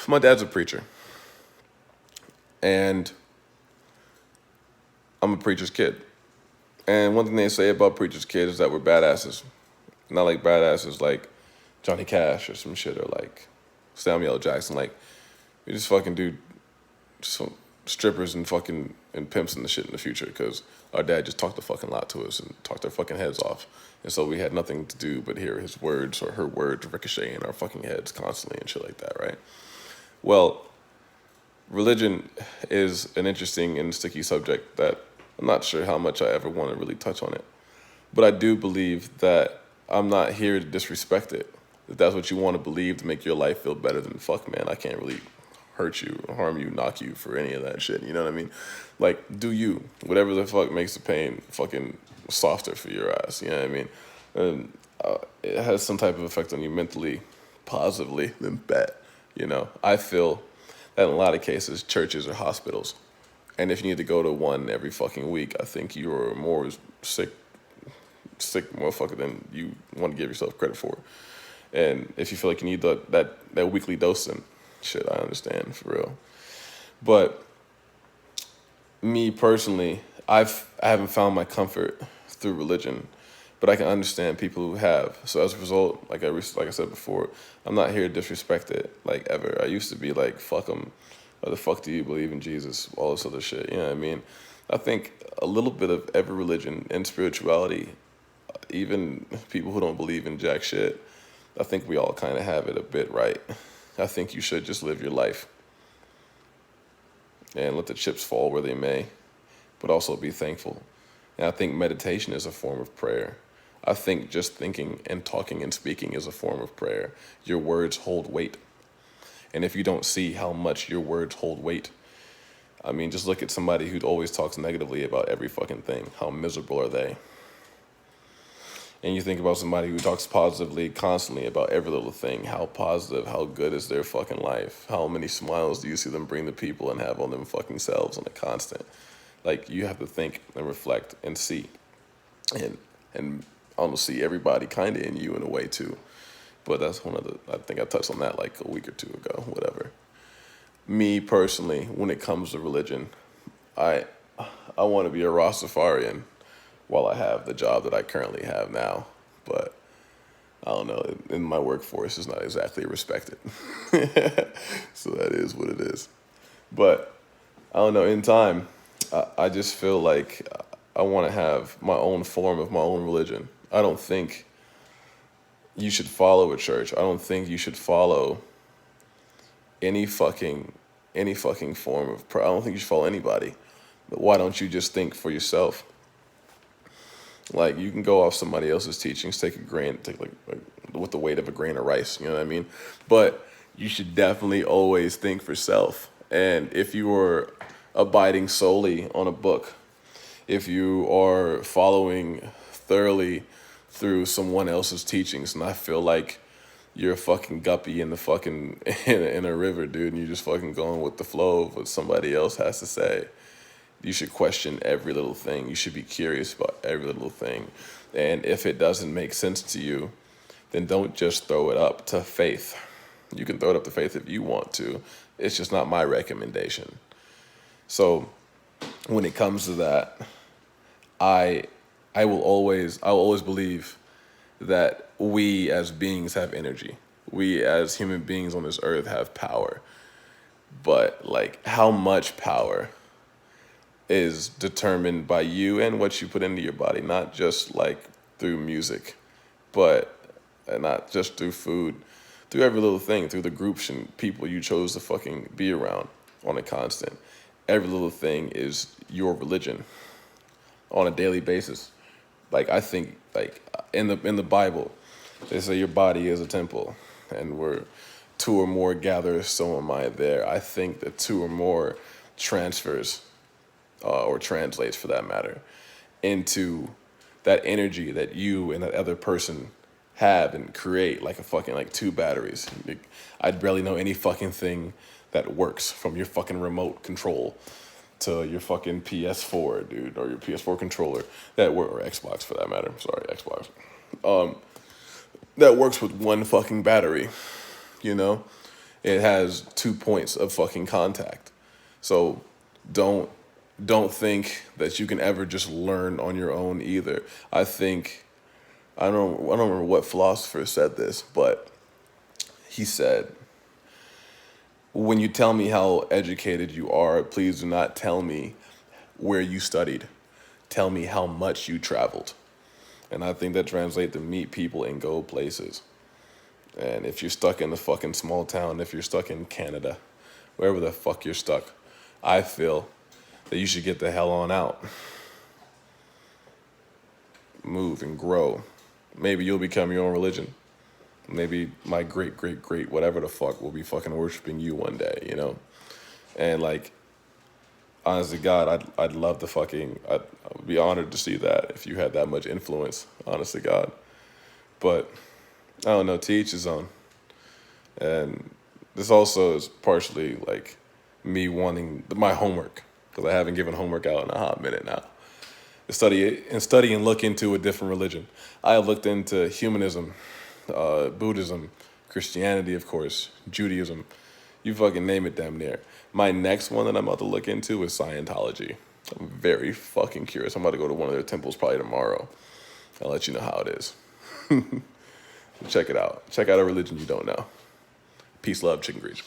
My dad's a preacher, and I'm a preacher's kid. And one thing they say about preacher's kids is that we're badasses. Not like badasses like Johnny Cash or some shit, or like Samuel L. Jackson. Like, we just fucking do some strippers and fucking and pimps and the shit in the future, because our dad just talked a fucking lot to us and talked our fucking heads off. And so we had nothing to do but hear his words or her words ricochet in our fucking heads constantly and shit like that, right? Well, religion is an interesting and sticky subject that I'm not sure how much I ever want to really touch on it. But I do believe that I'm not here to disrespect it. If that's what you want to believe to make your life feel better, then fuck, man, I can't really hurt you, harm you, knock you for any of that shit. You know what I mean? Like, do you. Whatever the fuck makes the pain fucking softer for your ass. You know what I mean? And it has some type of effect on you mentally, positively, then bet. You know, I feel that in a lot of cases, churches are hospitals. And if you need to go to one every fucking week, I think you're more sick motherfucker than you want to give yourself credit for. And if you feel like you need that weekly dose, then shit, I understand, for real. But me personally, I haven't found my comfort through religion, but I can understand people who have. So as a result, like I said before, I'm not here to disrespect it, like, ever. I used to be like, fuck them. Why the fuck do you believe in Jesus? All this other shit. You know what I mean? I think a little bit of every religion and spirituality, even people who don't believe in jack shit, I think we all kind of have it a bit right. I think you should just live your life and let the chips fall where they may, but also be thankful. And I think meditation is a form of prayer. I think just thinking and talking and speaking is a form of prayer. Your words hold weight. And if you don't see how much your words hold weight, I mean, just look at somebody who always talks negatively about every fucking thing. How miserable are they? And you think about somebody who talks positively constantly about every little thing. How positive, how good is their fucking life? How many smiles do you see them bring to people and have on them fucking selves on a constant? Like, you have to think and reflect and see. And almost see everybody kind of in you in a way too. But that's I think I touched on that like a week or two ago, whatever. Me personally, when it comes to religion, I want to be a Rastafarian while I have the job that I currently have now. But I don't know, in my workforce is not exactly respected. So that is what it is. But I don't know, in time, I just feel like I want to have my own form of my own religion. I don't think you should follow a church. I don't think you should follow any fucking form of prayer. I don't think you should follow anybody. But why don't you just think for yourself? Like, you can go off somebody else's teachings, take like with the weight of a grain of rice, you know what I mean? But you should definitely always think for self. And if you are abiding solely on a book, if you are following thoroughly through someone else's teachings, and I feel like you're a fucking guppy in the fucking in a river, dude, and you're just fucking going with the flow of what somebody else has to say. You should question every little thing. You should be curious about every little thing. And if it doesn't make sense to you, then don't just throw it up to faith. You can throw it up to faith if you want to. It's just not my recommendation. So when it comes to that, I will always believe that we as beings have energy. We as human beings on this earth have power. But like, how much power is determined by you and what you put into your body, not just like through music, but not just through food, through every little thing, through the groups and people you chose to fucking be around on a constant. Every little thing is your religion on a daily basis. Like, I think, like, in the Bible, they say your body is a temple, and where two or more gather, so am I there. I think that two or more transfers, or translates for that matter, into that energy that you and that other person have and create, like a fucking, like two batteries. I'd barely know any fucking thing that works, from your fucking remote control to your fucking PS4, dude, or your PS4 controller or Xbox for that matter. Sorry, Xbox. That works with one fucking battery, you know? It has 2 points of fucking contact. So don't don't think that you can ever just learn on your own either. I think I don't remember what philosopher said this, but he said, "When you tell me how educated you are, please do not tell me where you studied. Tell me how much you traveled." And I think that translates to meet people and go places. And if you're stuck in a fucking small town, if you're stuck in Canada, wherever the fuck you're stuck, I feel that you should get the hell on out. Move and grow. Maybe you'll become your own religion. Maybe my great, great, great, whatever the fuck will be fucking worshiping you one day, you know? And like, honestly, God, I'd love to fucking, I would be honored to see that if you had that much influence, honestly, God. But I don't know, to each his own. And this also is partially like me wanting my homework, because I haven't given homework out in a hot minute now. Study and look into a different religion. I looked into humanism, Buddhism, Christianity, of course, Judaism. You fucking name it, damn near. My next one that I'm about to look into is Scientology. I'm very fucking curious. I'm about to go to one of their temples probably tomorrow. I'll let you know how it is. Check it out. Check out a religion you don't know. Peace, love, chicken grease.